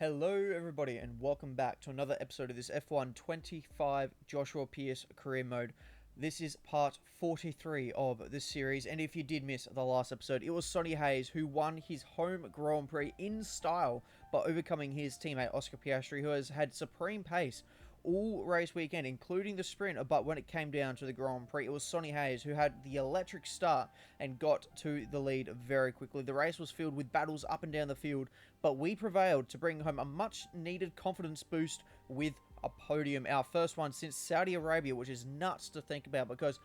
Hello everybody and welcome back to another episode of this F1 25 Joshua Pearce career mode. This is part 43 of this series, and if you did miss the last episode, it was Sonny Hayes who won his home Grand Prix in style by overcoming his teammate Oscar Piastri, who has had supreme pace all race weekend, including the sprint, but when it came down to the Grand Prix, it was Sonny Hayes who had the electric start and got to the lead very quickly. The race was filled with battles up and down the field, but we prevailed to bring home a much-needed confidence boost with a podium. Our first one since Saudi Arabia, which is nuts to think about because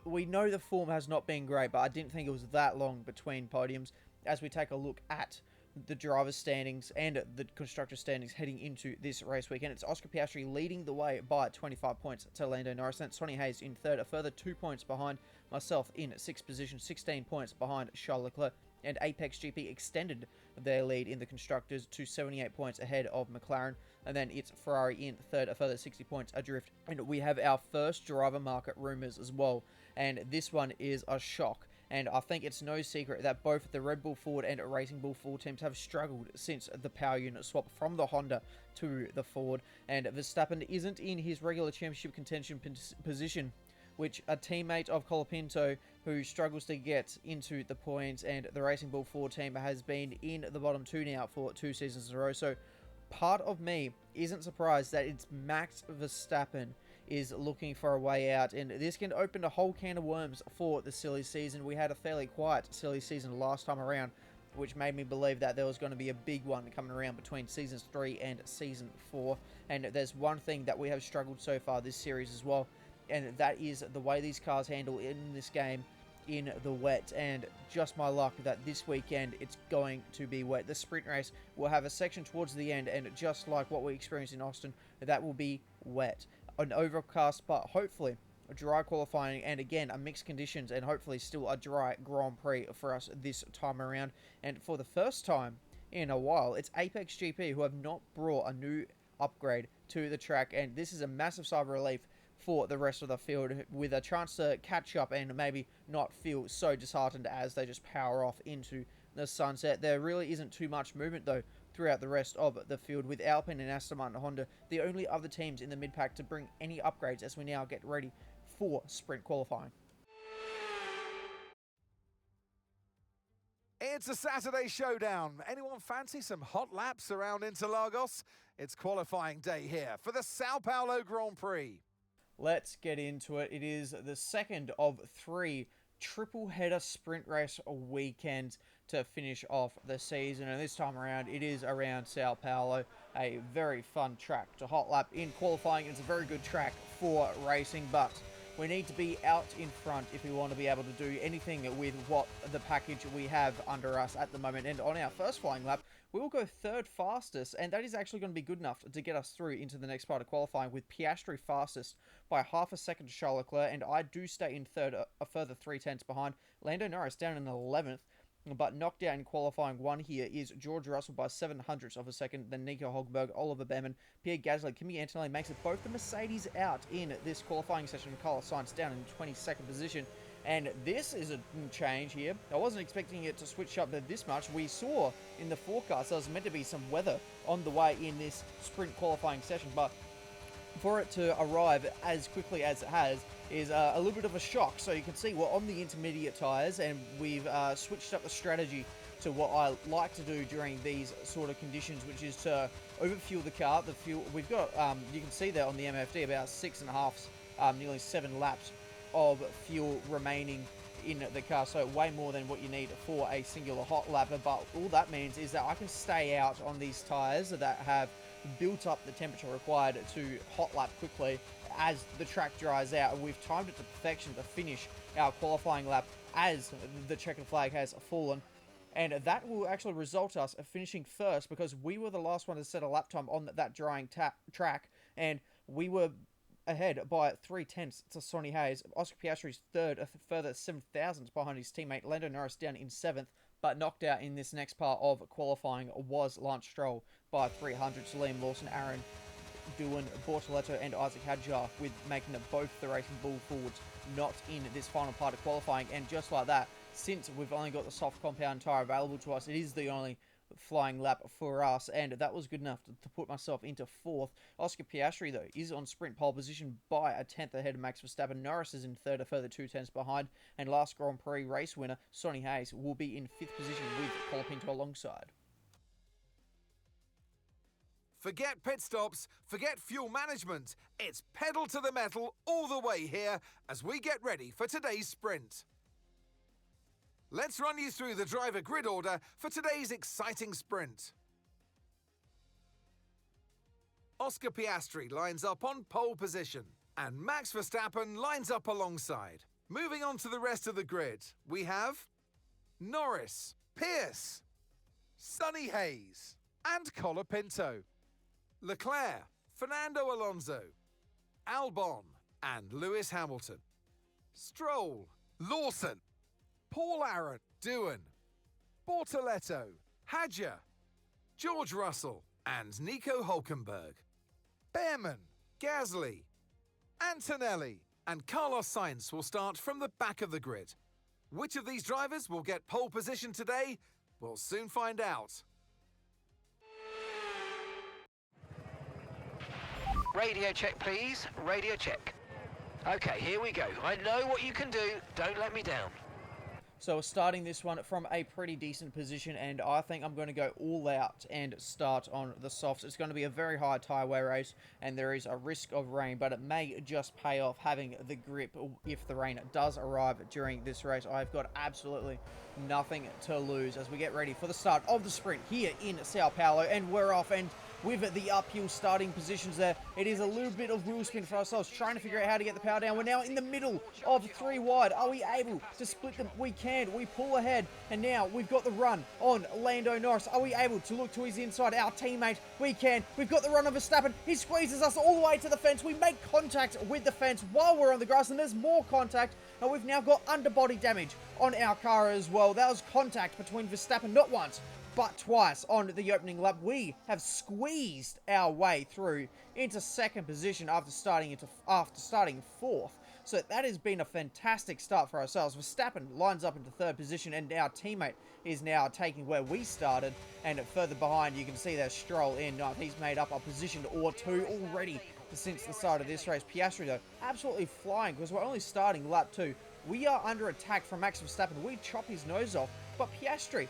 we know the form has not been great, but I didn't think it was that long between podiums as we take a look at the driver's standings and the constructor standings heading into this race weekend. It's Oscar Piastri leading the way by 25 points to Lando Norris. That's Sonny Hayes in third, a further 2 points behind myself in sixth position, 16 points behind Charles Leclerc. And Apex GP extended their lead in the constructors to 78 points ahead of McLaren. And then it's Ferrari in third, a further 60 points adrift. And we have our first driver market rumours as well. And this one is a shock. And I think it's no secret that both the Red Bull Ford and Racing Bull Ford teams have struggled since the power unit swap from the Honda to the Ford. And Verstappen isn't in his regular championship contention position, which a teammate of Colapinto who struggles to get into the points, and the Racing Bull Ford team has been in the bottom two now for 2 seasons in a row. So part of me isn't surprised that it's Max Verstappen is looking for a way out, and this can open a whole can of worms for the silly season. We had a fairly quiet silly season last time around, which made me believe that there was going to be a big one coming around between seasons 3 and season 4. And there's one thing that we have struggled so far this series as well, and that is the way these cars handle in this game in the wet. And just my luck that this weekend it's going to be wet. The sprint race will have a section towards the end, and just like what we experienced in Austin, that will be wet. An overcast, but hopefully a dry qualifying, and again a mixed conditions, and hopefully still a dry Grand Prix for us this time around. And for the first time in a while, it's Apex GP who have not brought a new upgrade to the track, and this is a massive sigh of relief for the rest of the field, with a chance to catch up and maybe not feel so disheartened as they just power off into the sunset. There really isn't too much movement though throughout the rest of the field, with Alpine and Aston Martin Honda the only other teams in the mid-pack to bring any upgrades as we now get ready for sprint qualifying. It's a Saturday showdown. Anyone fancy some hot laps around Interlagos? It's qualifying day here for the Sao Paulo Grand Prix. Let's get into it. It is the second of 3 triple header sprint race weekends to finish off the season, and this time around it is around Sao Paulo, a very fun track to hot lap in qualifying. It's a very good track for racing, but we need to be out in front if we want to be able to do anything with what the package we have under us at the moment. And on our first flying lap, we will go third fastest, and that is actually going to be good enough to get us through into the next part of qualifying, with Piastri fastest by half a second to Charles Leclerc, and I do stay in third, a further 3/10 behind. Lando Norris down in 11th. But knocked out in qualifying 1 here is George Russell by 700ths of a second, then Nico Hülkenberg, Oliver Behrman, Pierre Gasly, Kimi Antonelli makes it both the Mercedes out in this qualifying session. Carlos Sainz down in 22nd position. And this is a change here. I wasn't expecting it to switch up this much. We saw in the forecast there was meant to be some weather on the way in this sprint qualifying session, but for it to arrive as quickly as it has is a little bit of a shock. So you can see we're on the intermediate tyres, and we've switched up the strategy to what I like to do during these sort of conditions, which is to overfuel the car. The fuel we've got, you can see there on the MFD, about 6.5, nearly 7 laps of fuel remaining in the car, so way more than what you need for a singular hot lap. But all that means is that I can stay out on these tyres that have built up the temperature required to hot lap quickly as the track dries out. We've timed it to perfection to finish our qualifying lap as the checkered flag has fallen, and that will actually result us finishing first because we were the last one to set a lap time on that drying track, and we were ahead by 3/10 to Sonny Hayes. Oscar Piastri's third, a further 7,000 behind his teammate Lando Norris down in 7th, but knocked out in this next part of qualifying was Lance Stroll by 300s. Liam Lawson, Aaron Doohan, Bortoletto and Isaac Hadjar, with making it both the Racing Bull Fords not in this final part of qualifying. And just like that, since we've only got the soft compound tyre available to us, it is the only flying lap for us, and that was good enough to put myself into 4th. Oscar Piastri, though, is on sprint pole position by a 10th ahead of Max Verstappen. Norris is in 3rd, a further 2 tenths behind, and last Grand Prix race winner, Sonny Hayes, will be in 5th position with Colapinto alongside. Forget pit stops, forget fuel management. It's pedal to the metal all the way here as we get ready for today's sprint. Let's run you through the driver grid order for today's exciting sprint. Oscar Piastri lines up on pole position, and Max Verstappen lines up alongside. Moving on to the rest of the grid, we have Norris, Pearce, Sonny Hayes, and Colapinto. Leclerc, Fernando Alonso, Albon, and Lewis Hamilton. Stroll, Lawson, Paul Aron, Doohan, Bortoletto, Hadjar, George Russell, and Nico Hülkenberg. Behrman, Gasly, Antonelli, and Carlos Sainz will start from the back of the grid. Which of these drivers will get pole position today? We'll soon find out. Radio check, please. Radio check. Okay, here we go. I know what you can do. Don't let me down. So we're starting this one from a pretty decent position, and I think I'm going to go all out and start on the softs. It's going to be a very high tyre wear race, and there is a risk of rain, but it may just pay off having the grip if the rain does arrive during this race. I've got absolutely nothing to lose as we get ready for the start of the sprint here in Sao Paulo, and we're off. And with the uphill starting positions there, it is a little bit of wheel spin for ourselves, trying to figure out how to get the power down. We're now in the middle of 3 wide. Are we able to split them? We can. We pull ahead, and now we've got the run on Lando Norris. Are we able to look to his inside? Our teammate, we can. We've got the run of Verstappen. He squeezes us all the way to the fence. We make contact with the fence while we're on the grass, and there's more contact. And we've now got underbody damage on our car as well. That was contact between Verstappen, not once, but twice on the opening lap. We have squeezed our way through into 2nd position after starting 4th. So that has been a fantastic start for ourselves. Verstappen lines up into 3rd position, and our teammate is now taking where we started. And further behind, you can see there's Stroll in 9th. He's made up a position or 2 already since the start of this race. Piastri, though, absolutely flying because we're only starting lap 2. We are under attack from Max Verstappen. We chop his nose off, but Piastri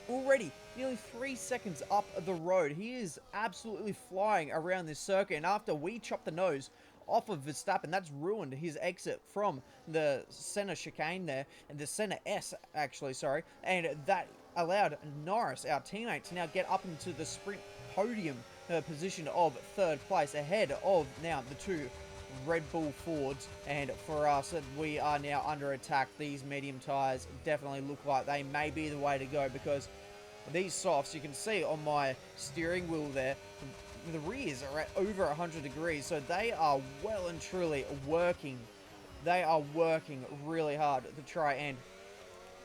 already nearly 3 seconds up the road. He is absolutely flying around this circuit, and after we chop the nose off of Verstappen, that's ruined his exit from the center chicane there, and the center S actually, sorry, and that allowed Norris, our teammate, to now get up into the sprint podium position of 3rd place, ahead of now the 2 Red Bull Fords. And for us, we are now under attack. These medium tires definitely look like they may be the way to go, because these softs, you can see on my steering wheel there, the rears are at over 100 degrees, so they are well and truly working. They are working really hard to try and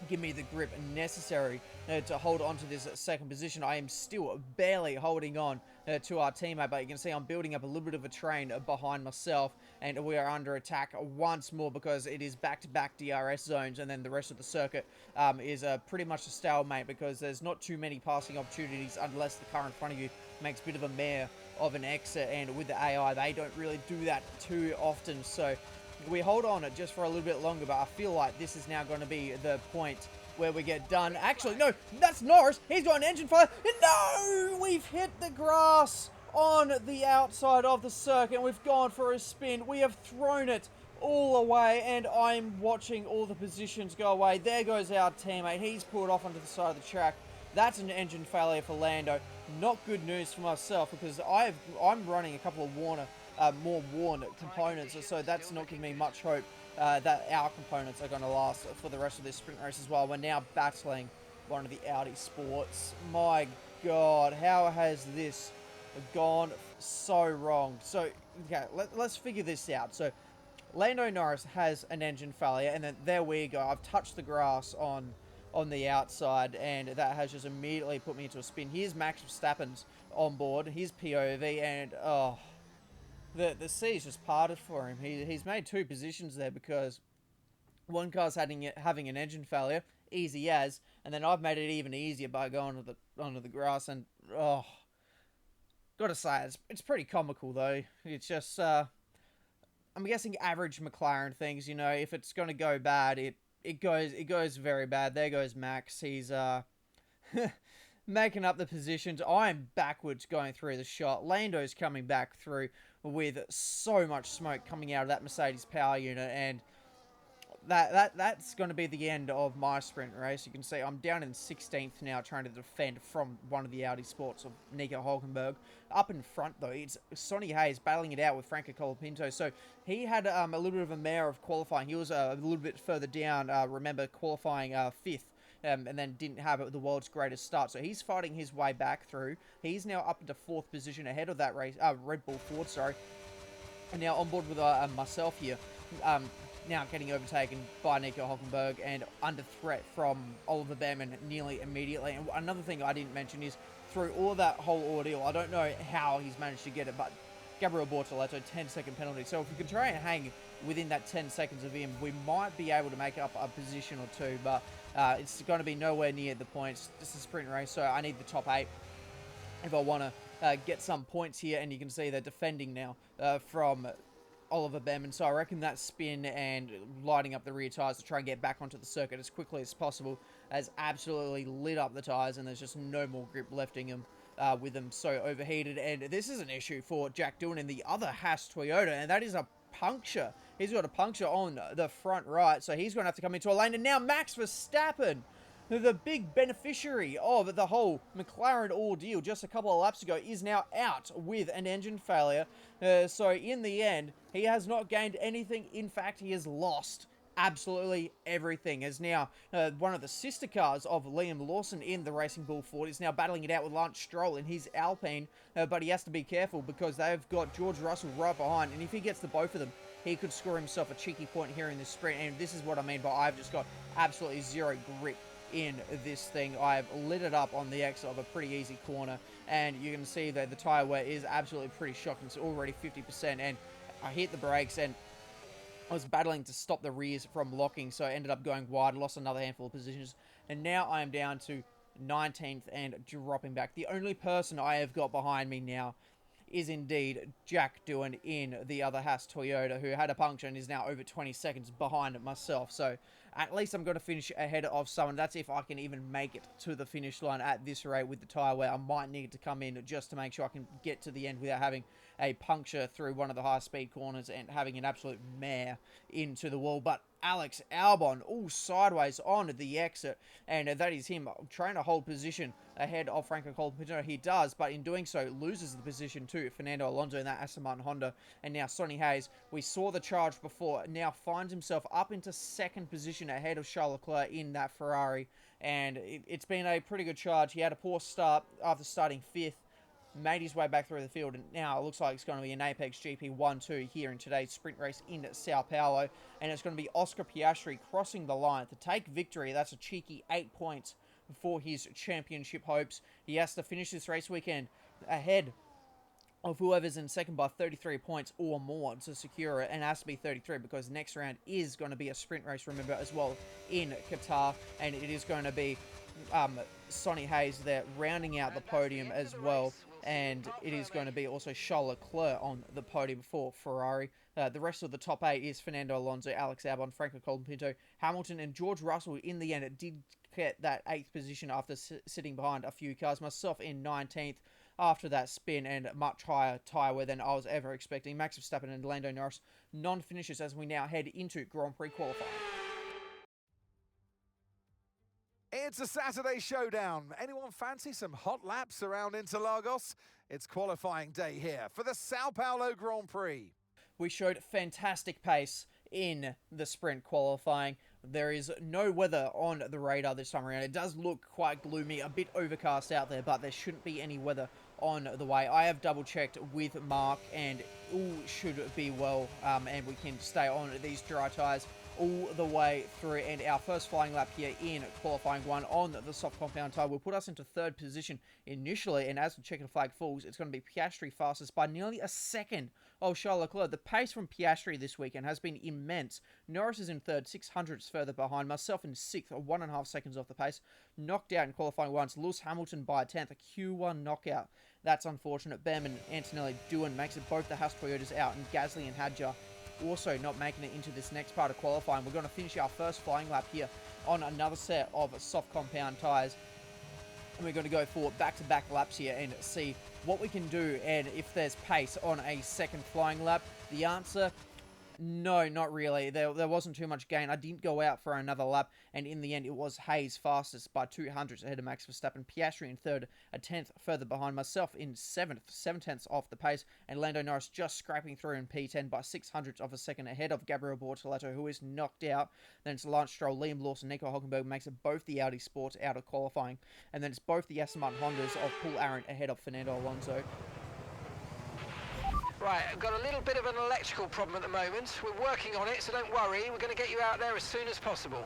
give me the grip necessary to hold on to this 2nd position. I am still barely holding on to our teammate, but you can see I'm building up a little bit of a train behind myself, and we are under attack once more because it is back-to-back DRS zones, and then the rest of the circuit is pretty much a stalemate because there's not too many passing opportunities unless the car in front of you makes a bit of a mare of an exit, and with the AI, they don't really do that too often, so we hold on it just for a little bit longer, but I feel like this is now going to be the point where we get done. Actually, no, that's Norris. He's got an engine fire. No, we've hit the grass on the outside of the circuit. We've gone for a spin. We have thrown it all away, and I'm watching all the positions go away. There goes our teammate. He's pulled off onto the side of the track. That's an engine failure for Lando. Not good news for myself because I'm running a couple of more worn components, so that's not giving me much hope that our components are going to last for the rest of this sprint race as well. We're now battling one of the Audi Sports. My God, how has this gone so wrong? So, okay, let's figure this out. So, Lando Norris has an engine failure, and then there we go. I've touched the grass on the outside, and that has just immediately put me into a spin. Here's Max Verstappen's on board. Here's POV, and oh, the sea's just parted for him. He's made 2 positions there because one car's having an engine failure, easy as, and then I've made it even easier by going onto the grass, and gotta say, it's pretty comical though. It's just, I'm guessing average McLaren things, if it's gonna go bad, it goes very bad. There goes Max. He's, making up the positions. I'm backwards going through the shot. Lando's coming back through with so much smoke coming out of that Mercedes power unit, and that's going to be the end of my sprint race. You can see I'm down in 16th now, trying to defend from one of the Audi Sports of Nico Hulkenberg. Up in front, though, it's Sonny Hayes battling it out with Franco Colapinto. So he had a little bit of a mare of qualifying. He was a little bit further down, remember, qualifying 5th. And then didn't have the world's greatest start. So he's fighting his way back through. He's now up into 4th position ahead of that race, Red Bull Ford, sorry. And now on board with myself here. Now getting overtaken by Nico Hulkenberg and under threat from Oliver Behrman nearly immediately. And another thing I didn't mention is through all that whole ordeal, I don't know how he's managed to get it, but Gabriel Bortoleto, 10-second penalty. So if we can try and hang within that 10 seconds of him, we might be able to make up a position or two, but it's going to be nowhere near the points. This is a sprint race, so I need the top 8 if I want to get some points here. And you can see they're defending now from Oliver Behrman. So I reckon that spin and lighting up the rear tyres to try and get back onto the circuit as quickly as possible has absolutely lit up the tyres, and there's just no more grip left in them. With them so overheated, and this is an issue for Jack Doohan in the other Haas Toyota, and that is a puncture. He's got a puncture on the front right, so he's going to have to come into a lane, and now Max Verstappen, the big beneficiary of the whole McLaren ordeal just a couple of laps ago, is now out with an engine failure. So in the end, he has not gained anything. In fact, he has lost absolutely everything, as now one of the sister cars of Liam Lawson in the Racing Bull Ford is now battling it out with Lance Stroll in his Alpine, but he has to be careful because they've got George Russell right behind, and if he gets the both of them, he could score himself a cheeky point here in this sprint. And this is what I mean by I've just got absolutely zero grip in this thing. I've lit it up on the exit of a pretty easy corner, and you can see that the tyre wear is absolutely pretty shocking. It's already 50%, and I hit the brakes, and I was battling to stop the rears from locking, so I ended up going wide, lost another handful of positions, and now I am down to 19th and dropping back. The only person I have got behind me now is indeed Jack Doohan in the other Haas Toyota, who had a puncture and is now over 20 seconds behind myself. So at least I'm going to finish ahead of someone. That's if I can even make it to the finish line at this rate with the tyre wear. I might need to come in just to make sure I can get to the end without having a puncture through one of the high-speed corners and having an absolute mare into the wall. But Alex Albon all sideways on the exit, and that is him trying to hold position ahead of Franco Colapinto. He does, but in doing so loses the position to Fernando Alonso in that Aston Martin Honda. And now Sonny Hayes, we saw the charge before, now finds himself up into 2nd position ahead of Charles Leclerc in that Ferrari, and it's been a pretty good charge. He had a poor start after starting 5th, made his way back through the field, and now it looks like it's going to be an Apex GP 1-2 here in today's sprint race in Sao Paulo, and it's going to be Oscar Piastri crossing the line to take victory. That's a cheeky 8 points for his championship hopes. He has to finish this race weekend ahead of whoever's in second by 33 points or more to secure it, and it has to be 33 because next round is going to be a sprint race, remember, as well in Qatar, and it is going to be Sonny Hayes there rounding out the podium as well, and it is going to be also Charles Leclerc on the podium for Ferrari. The rest of the top 8 is Fernando Alonso, Alex Albon, Franco Colapinto, Hamilton, and George Russell. In the end, it did get that 8th position after sitting behind a few cars. Myself in 19th after that spin and much higher tyre wear than I was ever expecting. Max Verstappen and Lando Norris non-finishers as we now head into Grand Prix qualifying. It's a Saturday showdown. Anyone fancy some hot laps around Interlagos? It's qualifying day here for the Sao Paulo Grand Prix. We showed fantastic pace in the sprint qualifying. There is no weather on the radar this time around. It does look quite gloomy, a bit overcast out there, but there shouldn't be any weather on the way. I have double checked with Mark, and all should be well, and we can stay on these dry tyres all the way through, and our first flying lap here in qualifying 1 on the soft compound tyre will put us into 3rd position initially, and as the checkered flag falls, it's going to be Piastri fastest by nearly a second of Charles Leclerc. The pace from Piastri this weekend has been immense. Norris is in 3rd, 600ths further behind, myself in 6th, 1.5 seconds off the pace. Knocked out in qualifying 1, Lewis Hamilton by a 10th, a Q1 knockout. That's unfortunate. Behrman, Antonelli, Doohan makes it both the Haas Toyotas out, and Gasly and Hadjar also not making it into this next part of qualifying. We're going to finish our first flying lap here on another set of soft compound tyres. And we're going to go for back-to-back laps here and see what we can do and if there's pace on a second flying lap. The answer, no, not really. There wasn't too much gain. I didn't go out for another lap, and in the end, it was Hayes fastest by 200ths ahead of Max Verstappen. Piastri in 3rd, a 10th further behind. Myself in 7th, 7/10ths off the pace, and Lando Norris just scraping through in P10 by 600ths of a second ahead of Gabriel Bortoleto, who is knocked out. Then it's Lance Stroll, Liam Lawson, Nico Hulkenberg makes it both the Audi Sports out of qualifying, and then it's both the Aston Martin Hondas of Paul Arendt ahead of Fernando Alonso. Right, I've got a little bit of an electrical problem at the moment. We're working on it, so don't worry. We're going to get you out there as soon as possible.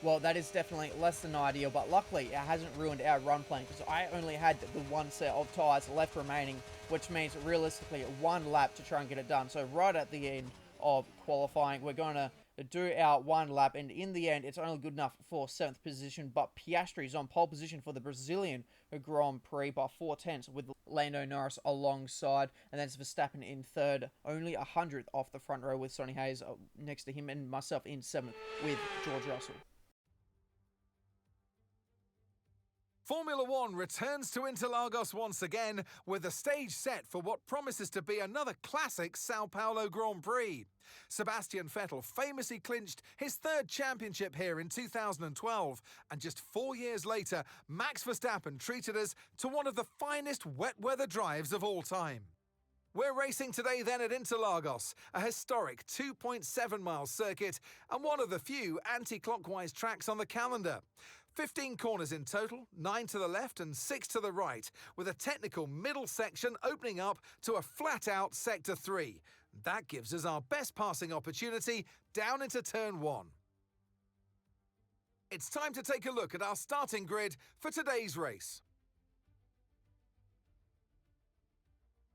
Well, that is definitely less than ideal, but luckily it hasn't ruined our run plan, because I only had the one set of tyres left remaining, which means realistically 1 lap to try and get it done. So right at the end of qualifying, we're going to do our 1 lap, and in the end it's only good enough for 7th position, but Piastri is on pole position for the Brazilian Grand Prix by 4/10ths with Lando Norris alongside, and then it's Verstappen in 3rd, only 100th off the front row with Sonny Hayes next to him, and myself in 7th with George Russell. Formula One returns to Interlagos once again with the stage set for what promises to be another classic Sao Paulo Grand Prix. Sebastian Vettel famously clinched his 3rd championship here in 2012, and just 4 years later, Max Verstappen treated us to one of the finest wet weather drives of all time. We're racing today then at Interlagos, a historic 2.7-mile circuit and one of the few anti-clockwise tracks on the calendar. 15 corners in total, 9 to the left and 6 to the right, with a technical middle section opening up to a flat-out Sector 3. That gives us our best passing opportunity down into Turn 1. It's time to take a look at our starting grid for today's race.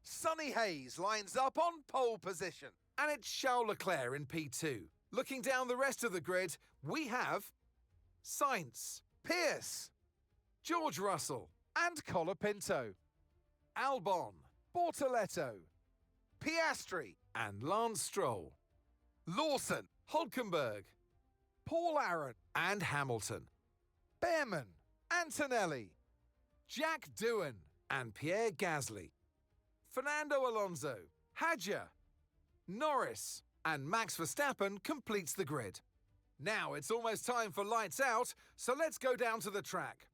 Sonny Hayes lines up on pole position, and it's Charles Leclerc in P2. Looking down the rest of the grid, we have Sainz, Pearce, George Russell and Colapinto, Albon, Bortoleto, Piastri and Lance Stroll, Lawson, Hulkenberg, Paul Arendt and Hamilton, Behrman, Antonelli, Jack Doohan and Pierre Gasly, Fernando Alonso, Hadjar, Norris and Max Verstappen completes the grid. Now it's almost time for lights out, so let's go down to the track.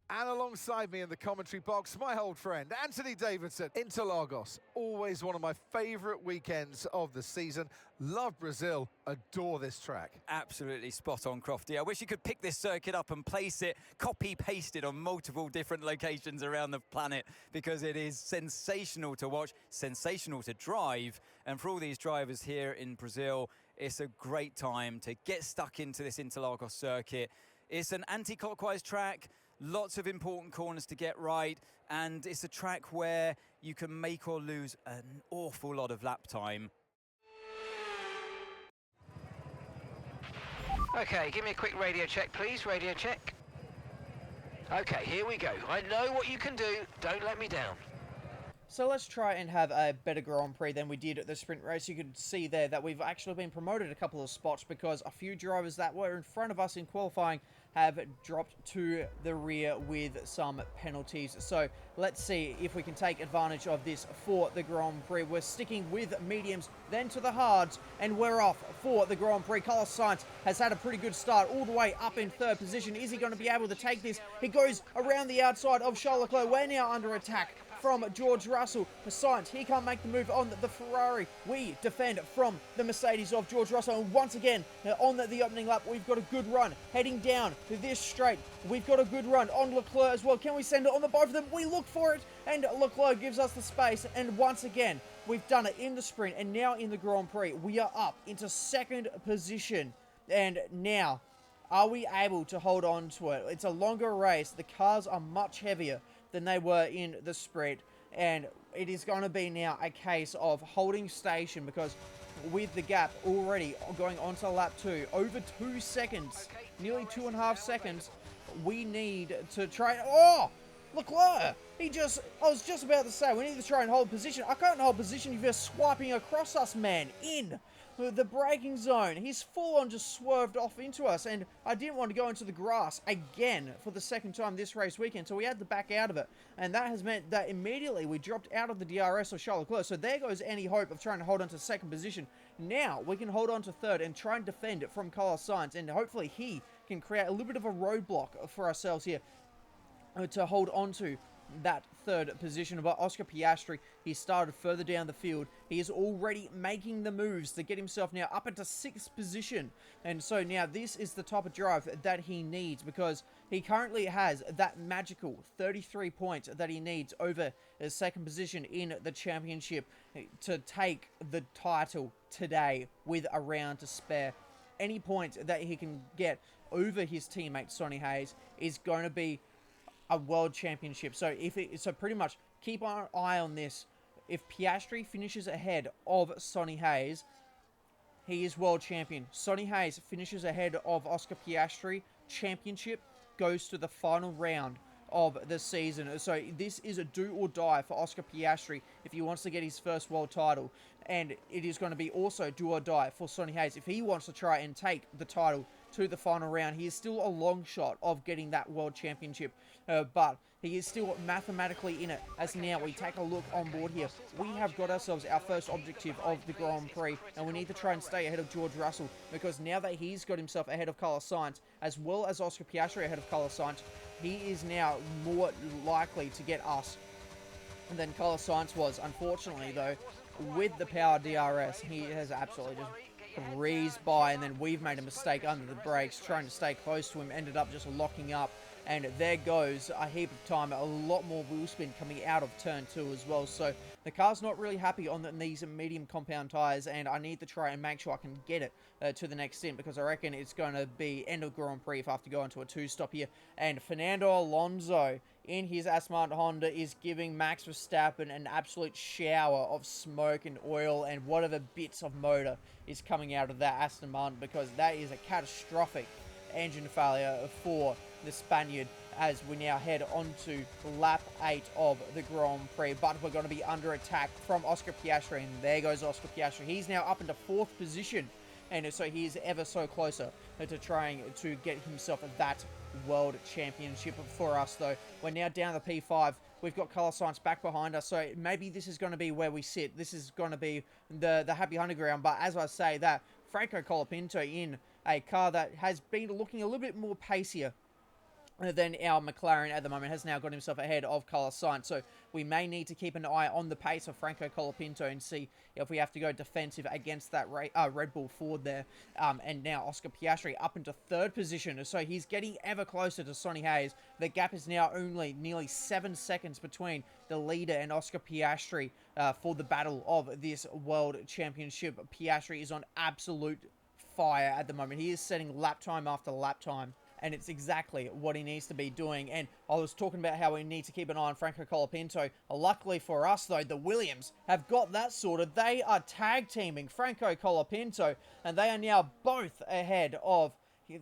And alongside me in the commentary box, my old friend, Anthony Davidson. Interlagos, always one of my favourite weekends of the season. Love Brazil, adore this track. Absolutely spot on, Crofty. I wish you could pick this circuit up and place it, copy-paste it on multiple different locations around the planet, because it is sensational to watch, sensational to drive. And for all these drivers here in Brazil, it's a great time to get stuck into this Interlagos circuit. It's an anti-clockwise track, lots of important corners to get right, and it's a track where you can make or lose an awful lot of lap time. Okay, give me a quick radio check, please. Radio check. Okay, here we go. I know what you can do. Don't let me down. So let's try and have a better Grand Prix than we did at the sprint race. You could see there that we've actually been promoted a couple of spots because a few drivers that were in front of us in qualifying have dropped to the rear with some penalties. So let's see if we can take advantage of this for the Grand Prix. We're sticking with mediums, then to the hards, and we're off for the Grand Prix. Carlos Sainz has had a pretty good start all the way up in 3rd position. Is he going to be able to take this? He goes around the outside of Charles Leclerc. We're now under attack from George Russell. Sainz, he can't make the move on the Ferrari. We defend from the Mercedes of George Russell. And once again, on the opening lap, we've got a good run. Heading down to this straight, we've got a good run on Leclerc as well. Can we send it on the both of them? We look for it, and Leclerc gives us the space. And once again, We've done it in the sprint, and now in the Grand Prix, we are up into second position. And now, are we able to hold on to it? It's a longer race. The cars are much heavier than they were in the sprint. And it is going to be now a case of holding station, because with the gap already going on to lap 2, over 2 seconds, nearly 2.5 seconds, we need to try... Oh! Leclerc! I was just about to say, we need to try and hold position. I can't hold position if you're swiping across us, man. In the braking zone. He's full on just swerved off into us, and I didn't want to go into the grass again for the second time this race weekend, so we had to back out of it. And that has meant that immediately we dropped out of the DRS of Charles Leclerc, so there goes any hope of trying to hold on to second position. Now we can hold on to third and try and defend it from Carlos Sainz, and hopefully he can create a little bit of a roadblock for ourselves here to hold on to that third position. But Oscar Piastri, he started further down the field. He is already making the moves to get himself now up into 6th position. And so now this is the type of drive that he needs, because he currently has that magical 33 points that he needs over his second position in the championship to take the title today with a round to spare. Any points that he can get over his teammate Sonny Hayes is going to be a world championship. So so pretty much keep an eye on this. If Piastri finishes ahead of Sonny Hayes, he is world champion. Sonny Hayes finishes ahead of Oscar Piastri, championship goes to the final round of the season. So this is a do or die for Oscar Piastri if he wants to get his first world title. And it is going to be also do or die for Sonny Hayes if he wants to try and take the title to the final round. He is still a long shot of getting that world championship, but he is still mathematically in it. As now we take a look on board here, we have got ourselves our first objective of the Grand Prix, and we need to try and stay ahead of George Russell, because now that he's got himself ahead of Carlos Sainz, as well as Oscar Piastri ahead of Carlos Sainz, he is now more likely to get us than Carlos Sainz was. Unfortunately, though, with the power DRS, he has absolutely just breezed by, and then we've made a mistake under the brakes trying to stay close to him, ended up just locking up, and there goes a heap of time, a lot more wheel spin coming out of turn 2 as well. So the car's not really happy on these medium compound tires, and I need to try and make sure I can get it to the next stint, because I reckon it's going to be end of Grand Prix if I have to go into a 2-stop here. And Fernando Alonso in his Aston Martin Honda is giving Max Verstappen an absolute shower of smoke and oil and whatever bits of motor is coming out of that Aston Martin, because that is a catastrophic engine failure for the Spaniard as we now head on to lap 8 of the Grand Prix. But we're going to be under attack from Oscar Piastri, and there goes Oscar Piastri. He's now up into 4th position, and so he is ever so closer to trying to get himself that world championship for us, though. We're now down the P5. We've got Carlos Sainz back behind us, so maybe this is going to be where we sit. This is going to be the happy underground. But as I say that, Franco Colapinto in a car that has been looking a little bit more pacier than our McLaren at the moment, has now got himself ahead of Carlos Sainz. So we may need to keep an eye on the pace of Franco Colapinto and see if we have to go defensive against that Red Bull Ford there. And now Oscar Piastri up into 3rd position. So he's getting ever closer to Sonny Hayes. The gap is now only nearly 7 seconds between the leader and Oscar Piastri for the battle of this World Championship. Piastri is on absolute fire at the moment. He is setting lap time after lap time, and it's exactly what he needs to be doing. And I was talking about how we need to keep an eye on Franco Colapinto. Luckily for us, though, the Williams have got that sorted. They are tag teaming Franco Colapinto, and they are now both ahead of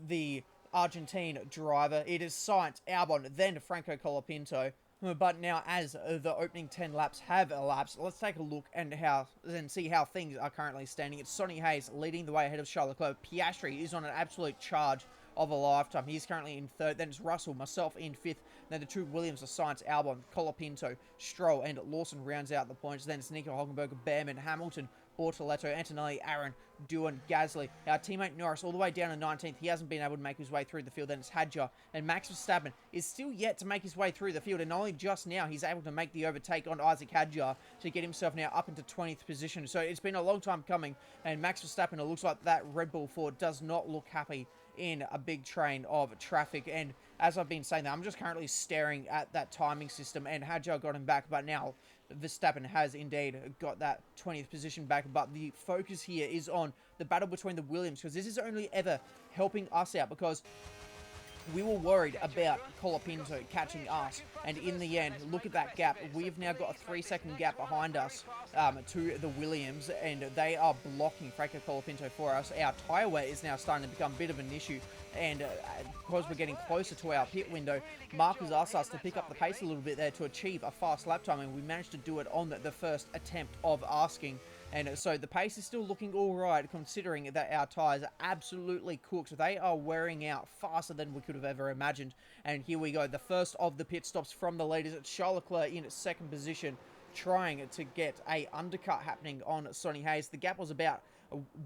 the Argentine driver. It is Sainz, Albon, then Franco Colapinto. But now, as the opening 10 laps have elapsed, let's take a look and see how things are currently standing. It's Sonny Hayes leading the way ahead of Charles Leclerc. Piastri is on an absolute charge of a lifetime. He's currently in 3rd. Then it's Russell, myself in 5th. Then the two Williams are Sainz, Albon, Colapinto, Stroll, and Lawson rounds out the points. Then it's Nico Hulkenberg, Behrman, Hamilton, Bortoletto, Antonelli, Aaron, Doohan, Gasly. Our teammate Norris all the way down to 19th. He hasn't been able to make his way through the field. Then it's Hadjar. And Max Verstappen is still yet to make his way through the field. And only just now he's able to make the overtake on Isaac Hadjar to get himself now up into 20th position. So it's been a long time coming. And Max Verstappen, it looks like that Red Bull Ford does not look happy in a big train of traffic. And as I've been saying that, I'm just currently staring at that timing system, and Hadjar got him back, but now Verstappen has indeed got that 20th position back. But the focus here is on the battle between the Williams, because this is only ever helping us out, because we were worried about Colapinto catching us, and in the end, look at that gap. We've now got a 3-second gap behind us to the Williams, and they are blocking Franco Colapinto for us. Our tyre wear is now starting to become a bit of an issue, and because we're getting closer to our pit window, Mark has asked us to pick up the pace a little bit there to achieve a fast lap time, and we managed to do it on the first attempt of asking. And so the pace is still looking all right, considering that our tyres are absolutely cooked. They are wearing out faster than we could have ever imagined. And here we go, the first of the pit stops from the leaders. It's Charles Leclerc in second position, trying to get a undercut happening on Sonny Hayes. The gap was about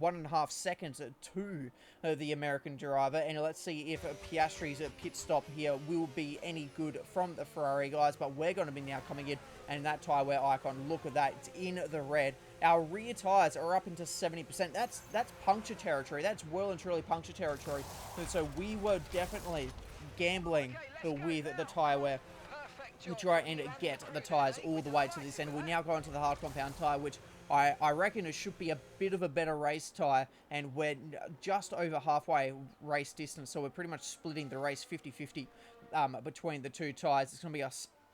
1.5 seconds to the American driver, and let's see if Piastri's pit stop here will be any good from the Ferrari guys. But we're going to be now coming in, and that tyre wear icon, look at that, it's in the red. Our rear tyres are up into 70%. That's puncture territory. That's well and truly puncture territory. And so we were definitely gambling with the tyre wear to try and get the tyres all the way to this end. We now go into the hard compound tyre, which I reckon it should be a bit of a better race tyre, and we're just over halfway race distance, so we're pretty much splitting the race 50-50 between the two tyres. It's going to be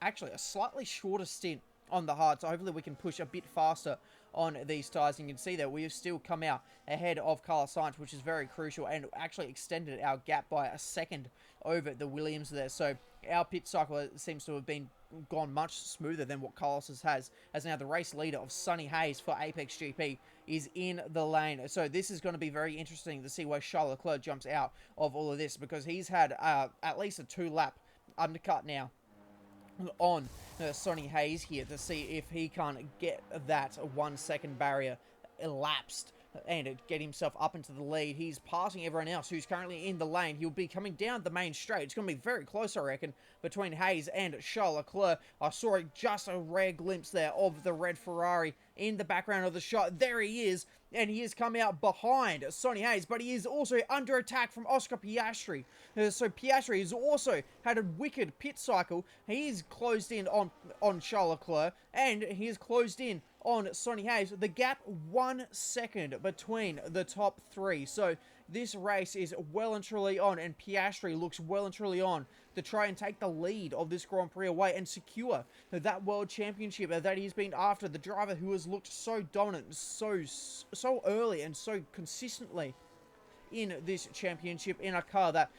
actually a slightly shorter stint on the hard, so hopefully we can push a bit faster on these tyres. And you can see that we have still come out ahead of Carlos Sainz, which is very crucial, and actually extended our gap by a second over the Williams there. So our pit cycle seems to have gone much smoother than what Carlos's has, as now the race leader of Sonny Hayes for Apex GP is in the lane. So this is going to be very interesting to see where Charles Leclerc jumps out of all of this, because he's had at least a 2-lap undercut now on Sonny Hayes here, to see if he can't get that 1 second barrier elapsed and get himself up into the lead. He's passing everyone else who's currently in the lane. He'll be coming down the main straight. It's going to be very close, I reckon, between Hayes and Charles Leclerc. I saw just a rare glimpse there of the red Ferrari in the background of the shot. There he is, and he has come out behind Sonny Hayes, but he is also under attack from Oscar Piastri. So Piastri has also had a wicked pit cycle. He's closed in on Charles Leclerc, and he is closed in on Sonny Hayes. The gap 1 second between the top three. So this race is well and truly on, and Piastri looks well and truly on to try and take the lead of this Grand Prix away and secure that World Championship that he's been after. The driver who has looked so dominant so early and so consistently in this championship, in a car that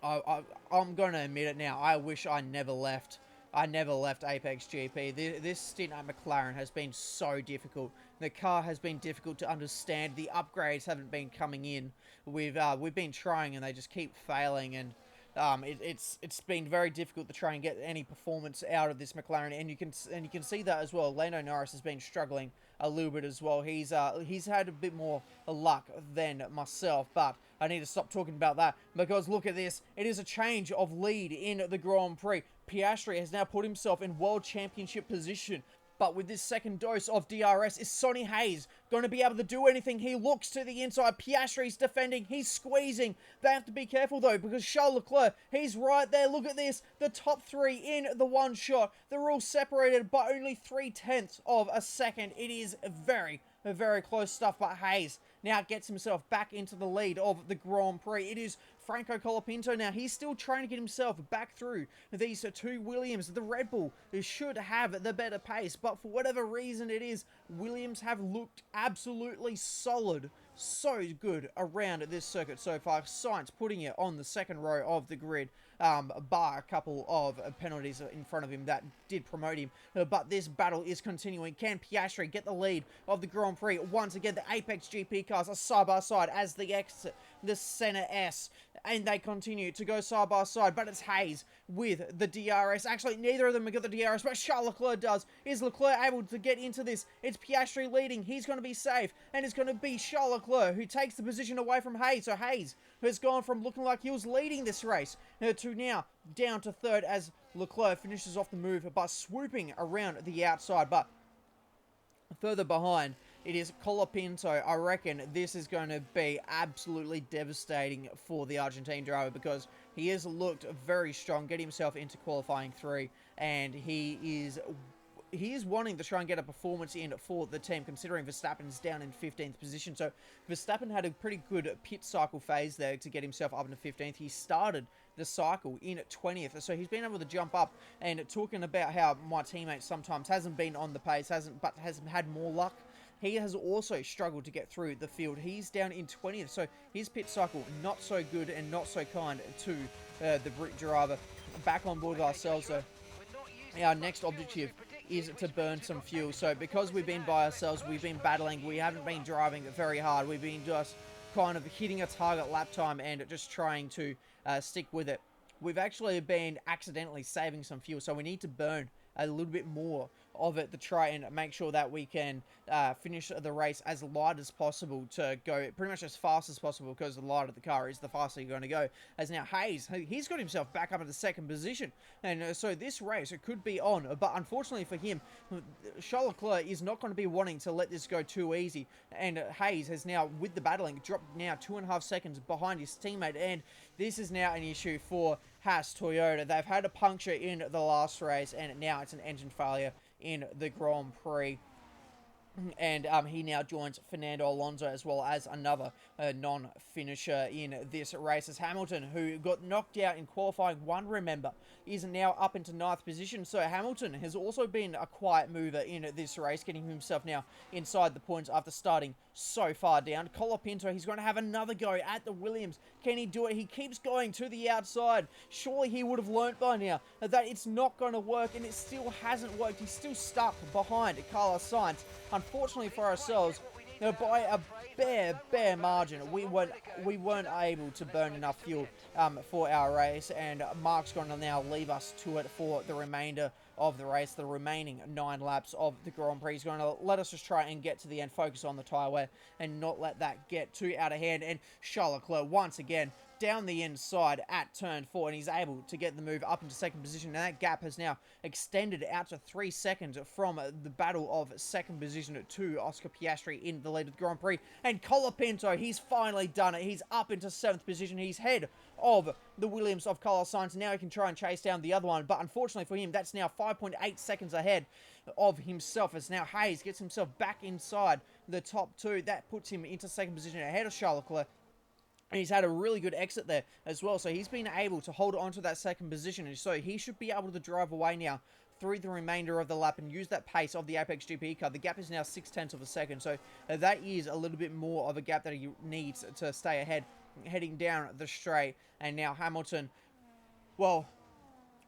I'm going to admit it now, I wish I never left. I never left Apex GP. This stint at McLaren has been so difficult. The car has been difficult to understand. The upgrades haven't been coming in. We've been trying, and they just keep failing, and it's been very difficult to try and get any performance out of this McLaren. And you can see that as well. Lando Norris has been struggling a little bit as well. He's had a bit more luck than myself, but I need to stop talking about that, because look at this. It is a change of lead in the Grand Prix. Piastri has now put himself in World Championship position. But with this second dose of DRS, is Sonny Hayes going to be able to do anything? He looks to the inside. Piastri's defending. He's squeezing. They have to be careful, though, because Charles Leclerc, he's right there. Look at this. The top three in the one shot. They're all separated by only 0.3 of a second. It is very, very close stuff. But Hayes now gets himself back into the lead of the Grand Prix. It is Franco Colapinto now. He's still trying to get himself back through these two Williams. The Red Bull should have the better pace, but for whatever reason it is, Williams have looked absolutely solid. So good around this circuit so far. Sainz putting it on the second row of the grid, bar a couple of penalties in front of him that did promote him. But this battle is continuing. Can Piastri get the lead of the Grand Prix? Once again, the Apex GP cars are side by side as they exit the center S, and they continue to go side by side. But it's Hayes with the DRS. Actually, neither of them have got the DRS, but Charles Leclerc does. Is Leclerc able to get into this? It's Piastri leading. He's going to be safe, and it's going to be Charles Leclerc who takes the position away from Hayes. So Hayes has gone from looking like he was leading this race to now down to third, as Leclerc finishes off the move by swooping around the outside. But further behind it is Colapinto. I reckon this is going to be absolutely devastating for the Argentine driver because he has looked very strong, getting himself into qualifying 3, and he is wanting to try and get a performance in for the team, considering Verstappen's down in 15th position. So Verstappen had a pretty good pit cycle phase there to get himself up into 15th. He started the cycle in 20th, so he's been able to jump up. And talking about how my teammate sometimes hasn't been on the pace, has had more luck, he has also struggled to get through the field. He's down in 20th, so his pit cycle not so good and not so kind to the Brit driver. Back on board with ourselves, so our next objective is to burn some fuel. So because we've been by ourselves, we've been battling, we haven't been driving very hard, we've been just kind of hitting a target lap time and just trying to stick with it. We've actually been accidentally saving some fuel, so we need to burn a little bit more of it to try and make sure that we can finish the race as light as possible, to go pretty much as fast as possible, because the lighter the car is, the faster you're going to go. As now Hayes, he's got himself back up into second position, and so this race, it could be on, but unfortunately for him, Charles Leclerc is not going to be wanting to let this go too easy, and Hayes has now, with the battling, dropped now 2.5 seconds behind his teammate, and this is now an issue for Haas Toyota. They've had a puncture in the last race, and now it's an engine failure in the Grand Prix. And he now joins Fernando Alonso as well as another non-finisher in this race, as Hamilton, who got knocked out in qualifying 1, remember, is now up into 9th position. So Hamilton has also been a quiet mover in this race, getting himself now inside the points after starting so far down. Colapinto, he's going to have another go at the Williams. Can he do it? He keeps going to the outside. Surely he would have learnt by now that it's not going to work, and it still hasn't worked. He's still stuck behind Carlos Sainz. Unfortunately for ourselves, by a bare margin, we weren't able to burn enough fuel for our race, and Mark's going to now leave us to it for the remainder of the race. The remaining 9 laps of the Grand Prix is going to let us just try and get to the end, focus on the tyre wear, and not let that get too out of hand. And Charles Leclerc, once again, down the inside at turn 4, and he's able to get the move up into second position, and that gap has now extended out to 3 seconds from the battle of second position to Oscar Piastri in the lead of the Grand Prix. And Colapinto, he's finally done it. He's up into 7th position. He's head of the Williams of Carlos Sainz. Now he can try and chase down the other one, but unfortunately for him, that's now 5.8 seconds ahead of himself, as now Hayes gets himself back inside the top 2. That puts him into second position ahead of Charles Leclerc. And he's had a really good exit there as well. So he's been able to hold on to that second position. And so he should be able to drive away now through the remainder of the lap and use that pace of the Apex GP car. The gap is now 0.6 of a second. So that is a little bit more of a gap that he needs to stay ahead, heading down the straight. And now Hamilton, well,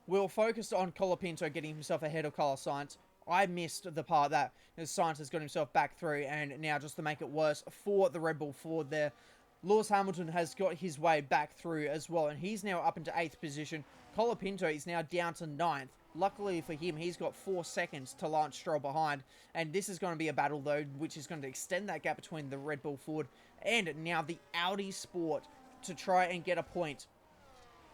we'll focus on Colapinto getting himself ahead of Carlos Sainz. I missed the part that Sainz has got himself back through. And now, just to make it worse for the Red Bull Ford there, Lewis Hamilton has got his way back through as well, and he's now up into 8th position. Colapinto is now down to 9th. Luckily for him, he's got 4 seconds to Lance Stroll behind, and this is going to be a battle, though, which is going to extend that gap between the Red Bull Ford and now the Audi Sport to try and get a point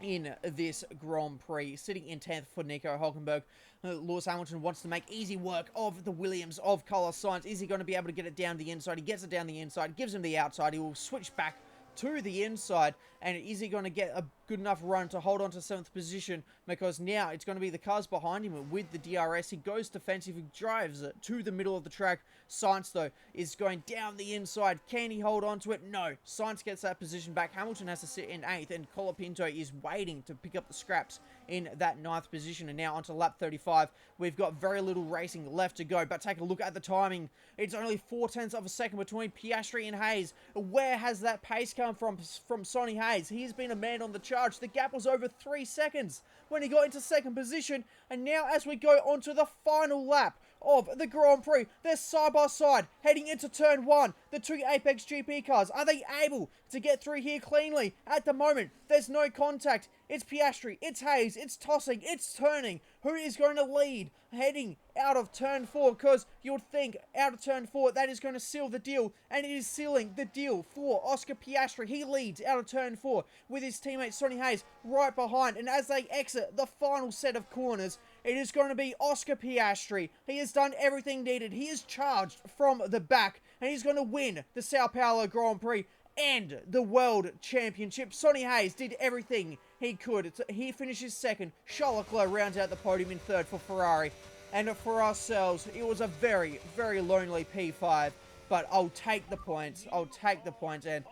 in this Grand Prix. Sitting in 10th for Nico Hülkenberg. Lewis Hamilton wants to make easy work of the Williams of Carlos Sainz. Is he going to be able to get it down the inside? He gets it down the inside, gives him the outside. He will switch back to the inside, and is he going to get a good enough run to hold on to 7th position? Because now it's going to be the cars behind him with the DRS. He goes defensive, he drives it to the middle of the track. Sainz, though, is going down the inside. Can he hold on to it? No. Sainz gets that position back. Hamilton has to sit in 8th, and Colapinto is waiting to pick up the scraps in that 9th position. And now onto lap 35. We've got very little racing left to go, but take a look at the timing. It's only 0.4 of a second between Piastri and Hayes. Where has that pace come from Sonny Hayes? He's been a man on the charge. The gap was over 3 seconds when he got into second position, and now as we go on to the final lap of the Grand Prix, they're side by side heading into turn 1. The 2 Apex GP cars, are they able to get through here cleanly? At the moment, there's no contact. It's Piastri, it's Hayes, it's tossing, it's turning. Who is going to lead heading out of turn 4? Because you'll think out of turn 4, that is going to seal the deal. And it is sealing the deal for Oscar Piastri. He leads out of turn 4 with his teammate Sonny Hayes right behind. And as they exit the final set of corners, It is going to be Oscar Piastri. He has done everything needed. He is charged from the back, and he's going to win the Sao Paulo Grand Prix and the World Championship. Sonny Hayes did everything he could. He finishes second. Charles Leclerc rounds out the podium in third for Ferrari. And for ourselves, it was a very, very lonely P5. But I'll take the points. I'll take the points. And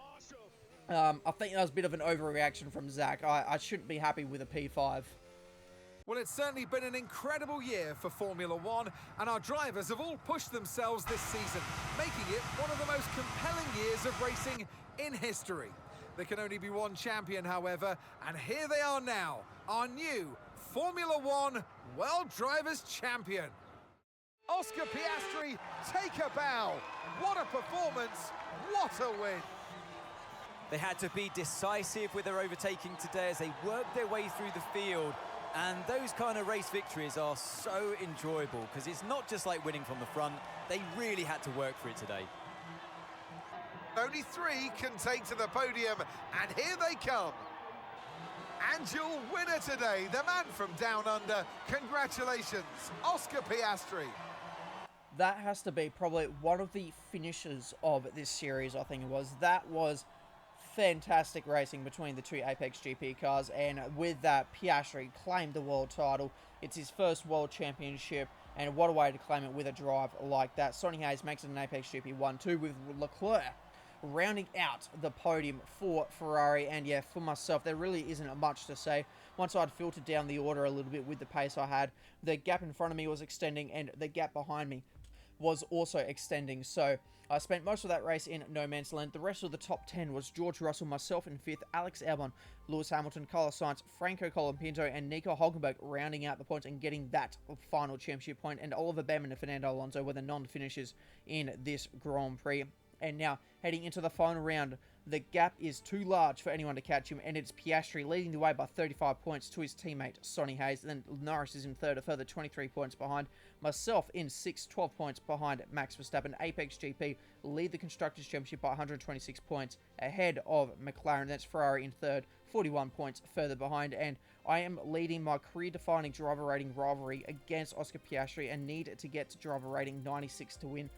I think that was a bit of an overreaction from Zach. I shouldn't be happy with a P5. Well, it's certainly been an incredible year for Formula One, and our drivers have all pushed themselves this season, making it one of the most compelling years of racing in history. There can only be one champion, however, and here they are now, our new Formula One World Drivers' Champion. Oscar Piastri, take a bow. What a performance, what a win. They had to be decisive with their overtaking today as they worked their way through the field. And those kind of race victories are so enjoyable because it's not just like winning from the front. They really had to work for it today. Only 3 can take to the podium, and here they come. And your winner today, the man from Down Under. Congratulations, Oscar Piastri. That has to be probably one of the finishes of this series, I think it was. That was fantastic racing between the two Apex GP cars, and with that, Piastri claimed the world title. It's his first world championship, and what a way to claim it with a drive like that. Sonny Hayes makes it an Apex GP 1-2 with Leclerc rounding out the podium for Ferrari. And yeah, for myself, there really isn't much to say. Once I'd filtered down the order a little bit with the pace I had, the gap in front of me was extending and the gap behind me was also extending. So I spent most of that race in no man's land. The rest of the top 10 was George Russell, myself in 5th, Alex Albon, Lewis Hamilton, Carlos Sainz, Franco Colapinto, and Nico Hulkenberg rounding out the points and getting that final championship point. And Oliver Behrman and Fernando Alonso were the non-finishers in this Grand Prix. And now, heading into the final round, the gap is too large for anyone to catch him, and it's Piastri leading the way by 35 points to his teammate, Sonny Hayes. Then Norris is in third, a further 23 points behind. Myself in 6th, 12 points behind Max Verstappen. Apex GP lead the Constructors' Championship by 126 points ahead of McLaren. That's Ferrari in third, 41 points further behind. And I am leading my career-defining driver rating rivalry against Oscar Piastri and need to get to driver rating 96 to win.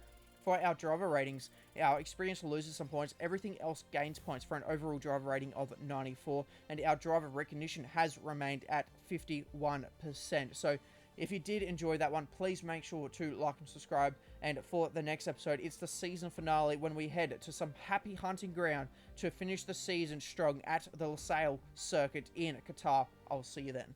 For our driver ratings, our experience loses some points, everything else gains points for an overall driver rating of 94, and our driver recognition has remained at 51%. So if you did enjoy that one, please make sure to like and subscribe. And for the next episode, it's the season finale when we head to some happy hunting ground to finish the season strong at the Losail circuit in Qatar. I'll see you then.